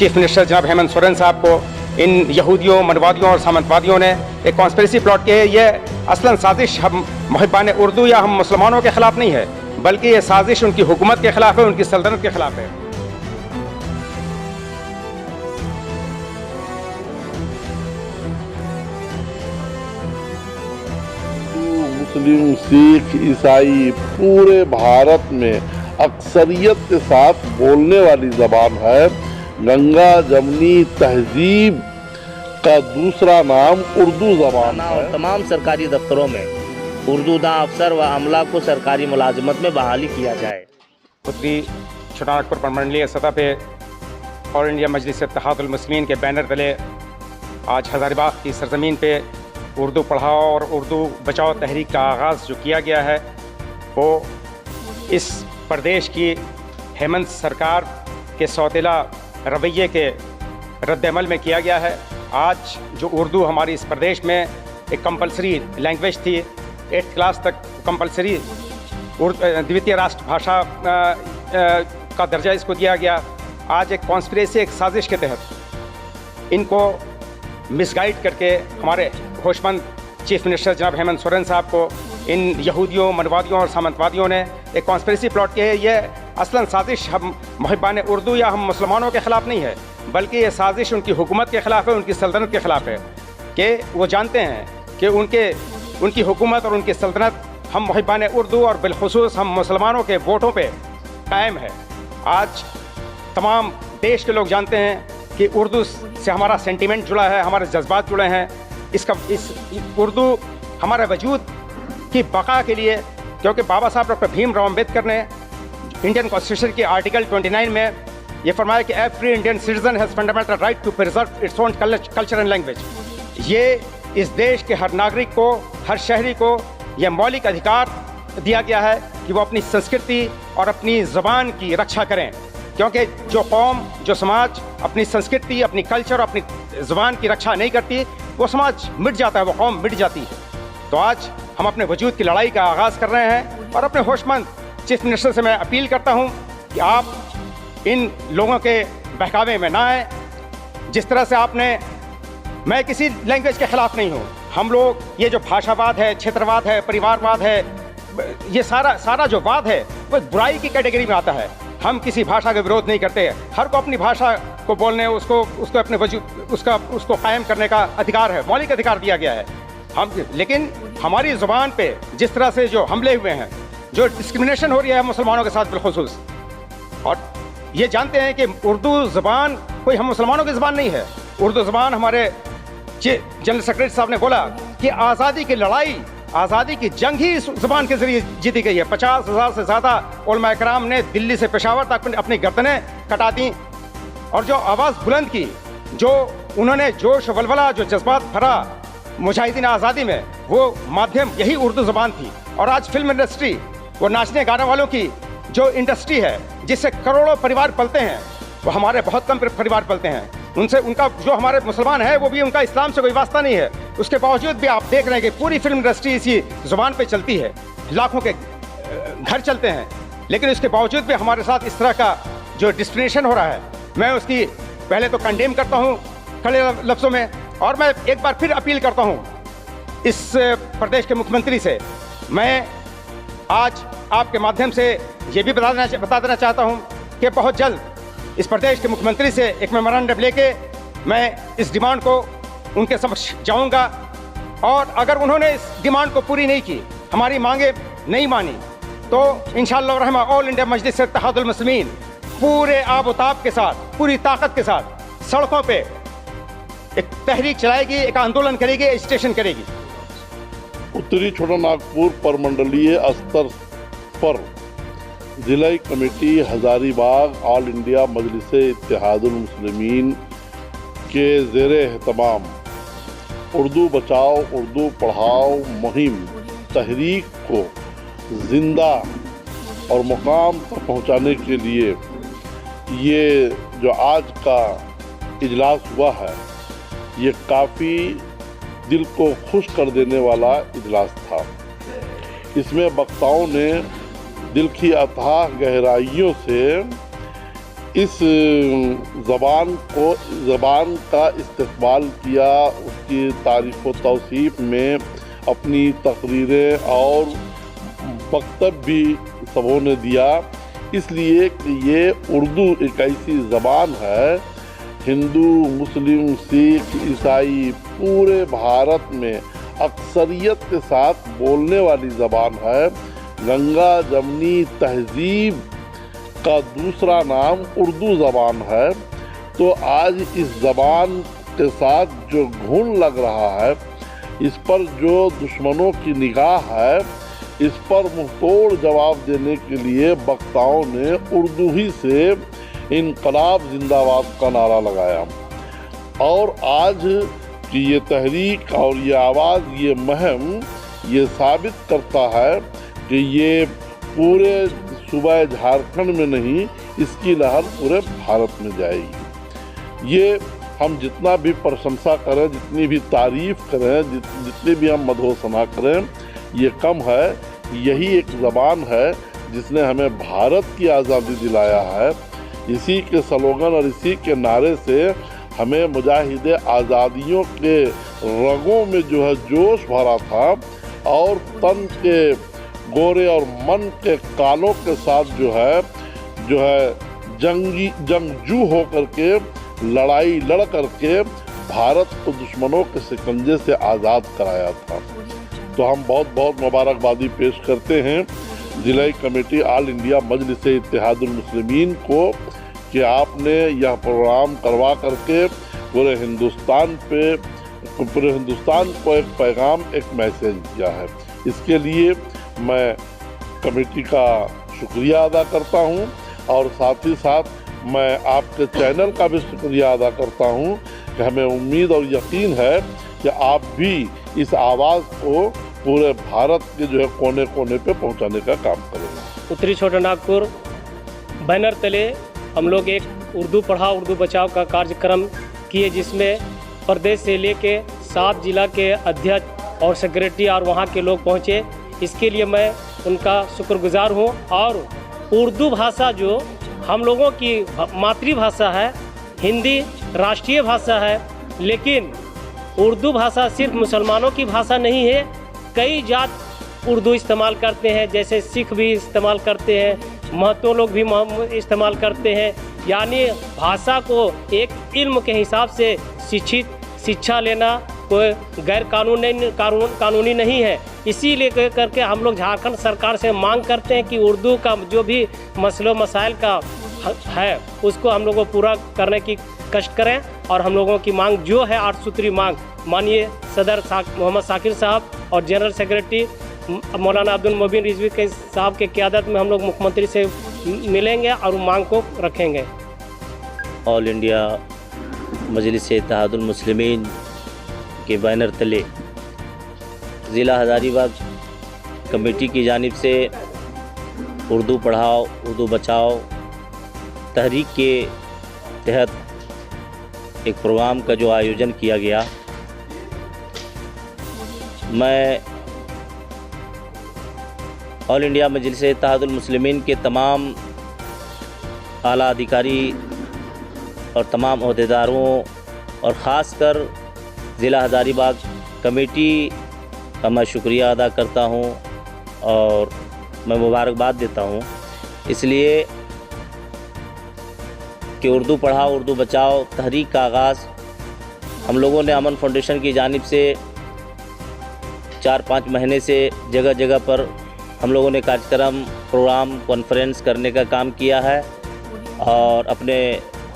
Chief minister जनाब हेमंत सोरेन साहब को इन यहूदियों, मनवादियों और सामंतवादियों ने एक कॉन्स्पिरेसी प्लॉट की है। ये असलन साजिश हम मुहिब्बान उर्दू या हम मुसलमानों के खिलाफ नहीं है, बल्कि ये साजिश उनकी हुकूमत के खिलाफ है, उनकी सल्तनत के खिलाफ है। मुस्लिम, सिख, ईसाई पूरे भारत में अक्सरियत के साथ बोलने वाली जबान है। गंगा जमनी तहजीब का दूसरा नाम उर्दू जबान है। और तमाम सरकारी दफ्तरों में उर्दूदा अफसर व अमला को सरकारी मुलाजमत में बहाली किया जाए। उत्तरी छोटानागपुर परमंडलीय सतह पे ऑल इंडिया मजलिस इत्तेहादुल मुस्लिमीन के बैनर तले आज हज़ारीबाग की सरजमीन पे उर्दू पढ़ाओ और उर्दू बचाओ तहरीक का आगाज़ जो किया गया है वो इस प्रदेश की हेमंत सरकार के सौतेला रवैये के रद्दअमल में किया गया है। आज जो उर्दू हमारी इस प्रदेश में एक कंपलसरी लैंग्वेज थी, 8th क्लास तक कंपलसरी द्वितीय राष्ट्रभाषा का दर्जा इसको दिया गया। आज एक कॉन्स्पिरेसी, एक साजिश के तहत इनको मिसगाइड करके हमारे होशमंद चीफ मिनिस्टर जनाब हेमंत सोरेन साहब को इन यहूदियों, मनवादियों और सामंतवादियों ने एक कॉन्स्पिरेसी प्लॉट की है। ये असलन साजिश हम मुहिब्बान उर्दू या हम मुसलमानों के खिलाफ नहीं है, बल्कि ये साजिश उनकी हुकूमत के खिलाफ है, उनकी सल्तनत के खिलाफ है। कि वो जानते हैं कि उनकी हुकूमत और उनकी सल्तनत हम मुहिब्बान उर्दू और बिलखुसूस हम मुसलमानों के वोटों पे कायम है। आज तमाम देश के लोग जानते हैं कि उर्दू से हमारा सेंटिमेंट जुड़ा है, हमारे जज्बात जुड़े हैं। इस उर्दू हमारे वजूद की बका के लिए, क्योंकि बाबा साहब डॉक्टर भीमराव अम्बेडकर ने इंडियन कॉन्स्टिट्यूशन के आर्टिकल 29 में ये फरमाया कि every Indian citizen has fundamental right to preserve its own culture and language. ये इस देश के हर नागरिक को, हर शहरी को यह मौलिक अधिकार दिया गया है कि वो अपनी संस्कृति और अपनी ज़बान की रक्षा करें, क्योंकि जो कौम, जो समाज अपनी संस्कृति, अपनी कल्चर, अपनी ज़बान की रक्षा नहीं करती, वो समाज मिट जाता है, वो कौम मिट जाती है। तो आज हम अपने वजूद की लड़ाई का आगाज़ कर रहे हैं और अपने होशमंद चीफ मिनिस्टर से मैं अपील करता हूं कि आप इन लोगों के बहकावे में ना आए। जिस तरह से मैं किसी लैंग्वेज के ख़िलाफ़ नहीं हूं। हम लोग ये जो भाषावाद है, क्षेत्रवाद है, परिवारवाद है, ये सारा जो वाद है वो बुराई की कैटेगरी में आता है। हम किसी भाषा का विरोध नहीं करते। हर को अपनी भाषा को बोलने, उसको अपने वजूद उसको कायम करने का अधिकार है, मौलिक अधिकार दिया गया है। लेकिन हमारी ज़ुबान पे जिस तरह से जो हमले हुए हैं, जो डिस्क्रिमिनेशन हो रही है मुसलमानों के साथ बिलखुसूस, और ये जानते हैं कि उर्दू ज़बान कोई हम मुसलमानों की ज़बान नहीं है। उर्दू ज़बान हमारे जनरल सेक्रेटरी साहब ने बोला कि आज़ादी की लड़ाई, आज़ादी की जंग ही इस ज़बान के ज़रिए जीती गई है। 50,000 से ज़्यादा उलमा इकराम ने दिल्ली से पेशावर तक अपनी गर्दनें कटा दी और जो आवाज़ बुलंद की, जो उन्होंने जोश वलवला, जो जज्बात भरा मुजाहिदीन आज़ादी में, वो माध्यम यही उर्दू ज़बान थी। और आज फिल्म इंडस्ट्री, वो नाचने गाने वालों की जो इंडस्ट्री है, जिससे करोड़ों परिवार पलते हैं, वो हमारे बहुत कम परिवार पलते हैं। उनका जो हमारे मुसलमान है वो भी, उनका इस्लाम से कोई वास्ता नहीं है। उसके बावजूद भी आप देख रहे हैं कि पूरी फिल्म इंडस्ट्री इसी ज़ुबान पे चलती है, लाखों के घर चलते हैं। लेकिन उसके बावजूद भी हमारे साथ इस तरह का जो डिस्क्रिमिनेशन हो रहा है, मैं उसकी पहले तो कंडेम करता हूँ खड़े लफ्ज़ों में, और मैं एक बार फिर अपील करता हूँ इस प्रदेश के मुख्यमंत्री से। मैं आज आपके माध्यम से ये भी बता देना चाहता हूँ कि बहुत जल्द इस प्रदेश के मुख्यमंत्री से एक मेमोरेंडम लेके मैं इस डिमांड को उनके समक्ष जाऊंगा, और अगर उन्होंने इस डिमांड को पूरी नहीं की, हमारी मांगे नहीं मानी, तो इंशाअल्लाह रहमा ऑल इंडिया मजलिस इत्तेहादुल मुस्लिमीन पूरे आबोताब के साथ, पूरी ताकत के साथ सड़कों पे एक तहरीक चलाएगी, एक आंदोलन करेगी, एजिटेशन करेगी। उत्तरी छोटानागपुर परमंडलीय स्तर पर जिला कमेटी हज़ारीबाग ऑल इंडिया मजलिस इत्तेहादुल मुस्लिमीन के ज़ेरे एहतमाम उर्दू बचाओ उर्दू पढ़ाओ मुहिम तहरीक को जिंदा और मुकाम तक पहुंचाने के लिए ये जो आज का इजलास हुआ है, ये काफ़ी दिल को खुश कर देने वाला इजलास था। इसमें वक्ताओं ने दिल की अथाह गहराइयों से इस ज़बान का इस्तेमाल किया, उसकी तारीफ़ व तौसीफ़ में अपनी तकरीरें और वक्तव्य भी सबों ने दिया, इसलिए कि ये उर्दू एक ऐसी ज़बान है, हिंदू, मुस्लिम, सिख, ईसाई पूरे भारत में अक्सरियत के साथ बोलने वाली ज़बान है। गंगा जमनी तहजीब का दूसरा नाम उर्दू ज़बान है। तो आज इस ज़बान के साथ जो घुन लग रहा है, इस पर जो दुश्मनों की निगाह है, इस पर मुंहतोड़ जवाब देने के लिए वक्ताओं ने उर्दू ही से इनकलाब जिंदाबाद का नारा लगाया। और आज की ये तहरीक और ये आवाज़, ये मुहिम ये साबित करता है कि ये पूरे सूबा झारखंड में नहीं, इसकी लहर पूरे भारत में जाएगी। ये हम जितना भी प्रशंसा करें, जितनी भी तारीफ़ करें, जितनी भी हम मधोसना करें, ये कम है। यही एक ज़बान है जिसने हमें भारत की आज़ादी दिलाया है। इसी के स्लोगन और इसी के नारे से हमें मुजाहिदे आज़ादियों के रगों में जो है जोश भरा था, और तन के गोरे और मन के कालों के साथ जो है जंगजू होकर के लड़ाई लड़ करके भारत को दुश्मनों के शिकंजे से आज़ाद कराया था। तो हम बहुत बहुत मुबारकबादी पेश करते हैं ज़िला कमेटी ऑल इंडिया मजलिस इत्तेहादुल मुस्लिमीन को कि आपने यह प्रोग्राम करवा करके पूरे हिंदुस्तान को एक पैगाम, एक मैसेज दिया है। इसके लिए मैं कमेटी का शुक्रिया अदा करता हूं, और साथ ही साथ मैं आपके चैनल का भी शुक्रिया अदा करता हूं कि हमें उम्मीद और यकीन है कि आप भी इस आवाज़ को पूरे भारत के जो है कोने कोने पे पहुंचाने का काम करेंगे। उत्तरी छोटा नागपुर बैनर तले हम लोग एक उर्दू पढ़ाओ उर्दू बचाओ का कार्यक्रम किए, जिसमें प्रदेश से लेके 7 जिला के अध्यक्ष और सेक्रेटरी और वहाँ के लोग पहुँचे। इसके लिए मैं उनका शुक्रगुजार हूँ। और उर्दू भाषा जो हम लोगों की मातृभाषा है, हिंदी राष्ट्रीय भाषा है, लेकिन उर्दू भाषा सिर्फ मुसलमानों की भाषा नहीं है। कई जात उर्दू इस्तेमाल करते हैं, जैसे सिख भी इस्तेमाल करते हैं, महतो लोग भी इस्तेमाल करते हैं। यानी भाषा को एक इल्म के हिसाब से शिक्षा लेना कोई गैर कानूनी नहीं है। इसीलिए करके हम लोग झारखंड सरकार से मांग करते हैं कि उर्दू का जो भी मसलों मसाइल का है उसको हम लोगों को पूरा करने की कष्ट करें। और हम लोगों की मांग जो है 8 सूत्री मांग, माननीय सदर मोहम्मद साकिर साहब और जनरल सेक्रेटरी मौलाना अब्दुल मोबिन रिजवी के साहब के क़यादत में हम लोग मुख्यमंत्री से मिलेंगे और मांग को रखेंगे। ऑल इंडिया मजलिस इत्तेहादुल मुस्लिमीन के बैनर तले ज़िला हज़ारीबाग कमेटी की जानिब से उर्दू पढ़ाओ उर्दू बचाओ तहरीक के तहत एक प्रोग्राम का जो आयोजन किया गया, मैं ऑल इंडिया मजलिस इत्तेहादुल मुस्लिमीन के तमाम आला अधिकारी और तमाम अहदेदारों और ख़ास कर ज़िला हज़ारीबाग कमेटी का मैं शुक्रिया अदा करता हूं और मैं मुबारकबाद देता हूं, इसलिए कि उर्दू पढ़ाओ उर्दू बचाओ तहरीक का आगाज़ हम लोगों ने अमन फाउंडेशन की जानिब से 4-5 महीने से जगह जगह पर हम लोगों ने कार्यक्रम, प्रोग्राम, कॉन्फ्रेंस करने का काम किया है और अपने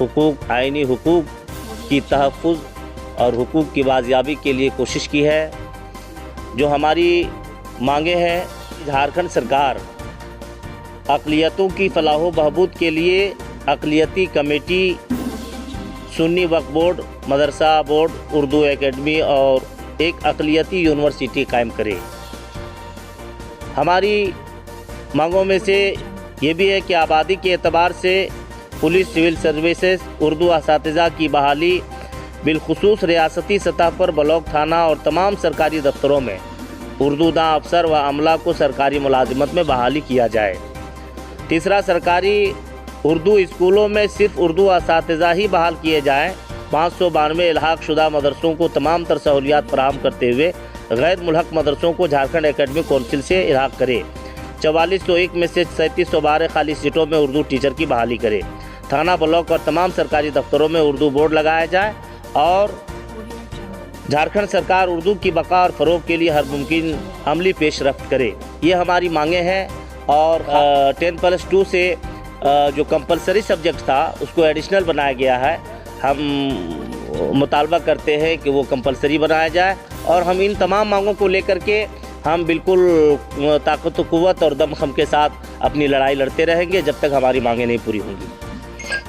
हुकूक, आइनी हुकूक की तहफ़्फ़ुज़ और हुकूक की बाजियाबी के लिए कोशिश की है। जो हमारी मांगे हैं, झारखंड सरकार अक़लियतों की फ़लाह व बहबूद के लिए अक़लियती कमेटी, सुन्नी वक्फ बोर्ड, मदरसा बोर्ड, उर्दू एकेडमी और एक अक़लियती यूनिवर्सिटी कायम करे। हमारी मांगों में से ये भी है कि आबादी के एतबार से पुलिस, सिविल सर्विसेज, उर्दू असातिज़ा की बहाली, बिलखुसूस रियासती सतह पर ब्लॉक, थाना और तमाम सरकारी दफ्तरों में उर्दूदां अफसर व अमला को सरकारी मुलाजिमत में बहाली किया जाए। तीसरा, सरकारी उर्दू स्कूलों में सिर्फ उर्दू असातिज़ा ही बहाल किए जाएँ। 592 इल्हाक शुदा मदरसों को तमाम तर सहूलियात फराहम करते हुए गैर मुल्हक मदरसों को झारखंड एकेडमिक काउंसिल से इल्हाक करे। 4401 में से 3712 खाली सीटों में उर्दू टीचर की बहाली करे। थाना, ब्लॉक और तमाम सरकारी दफ्तरों में उर्दू बोर्ड लगाया जाए और झारखंड सरकार उर्दू की बका और फ़रोग के लिए हर मुमकिन अमली पेशरफ्त करे। ये हमारी मांगे हैं। और 10+2 से जो कंपलसरी सब्जेक्ट था उसको एडिशनल बनाया गया है। हम मुतालबा करते हैं कि वो कंपलसरी बनाया जाए और हम इन तमाम मांगों को लेकर के हम बिल्कुल ताकत व क़ुव्वत और दमख़म के साथ अपनी लड़ाई लड़ते रहेंगे जब तक हमारी मांगें नहीं पूरी होंगी।